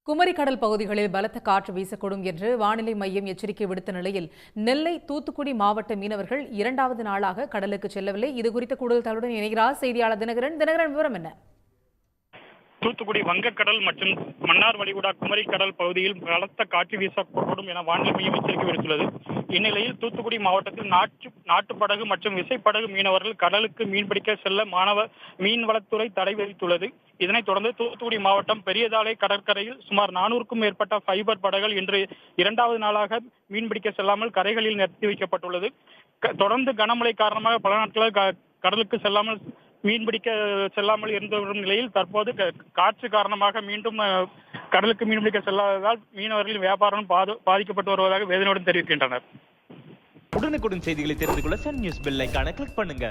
குமரி கடல் பகுதிகளில் பலத்த காற்று வீசக்கூடும் என்று வானிலை மையம் எச்சரிக்கை விடுத்த நிலையில் நெல்லை, தூத்துக்குடி மாவட்ட மீனவர்கள் இரண்டாவது நாளாக கடலுக்கு செல்லவில்லை. இதுகுறித்த கூடுதல் தகவலுடன் இணைகிறார் செய்தியாளர் தினகரன். விவரம் என்ன? தூத்துக்குடி வங்கக்கடல் மற்றும் மன்னார் வளைகுடா குமரி கடல் பகுதியில் பலத்த காற்று வீசக்கூடும் என வானிலை மையம் எச்சரிக்கை விடுத்துள்ளது. இந்நிலையில் தூத்துக்குடி மாவட்டத்தில் நாட்டுப்படகு மற்றும் விசைப்படகு மீனவர்கள் கடலுக்கு மீன்பிடிக்க செல்ல மீன்வளத்துறை தடை விதித்துள்ளது. இதனைத் தொடர்ந்து தூத்துக்குடி மாவட்டம் பெரியதாலை கடற்கரையில் சுமார் 400க்கும் மேற்பட்ட ஃபைபர் படகுகள் இன்று இரண்டாவது நாளாக மீன்பிடிக்க செல்லாமல் கரைகளில் நிறுத்தி வைக்கப்பட்டுள்ளது. தொடர்ந்து கனமழை காரணமாக பல நாட்களாக கடலுக்கு மீன்பிடிக்க செல்லாமல் இருந்து வரும் நிலையில் தற்போது காற்று காரணமாக மீண்டும் கடலுக்கு மீன்பிடிக்க செல்லாததால் மீனவர்களின் வியாபாரம் பாதிக்கப்பட்டு வருவதாக வேதனையுடன் தெரிவிக்கின்றனர். உடனுக்குடன் செய்திகளை தெரிந்து கொள்ள சன் நியூஸ் பெல் ஐகானை கிளிக் பண்ணுங்க.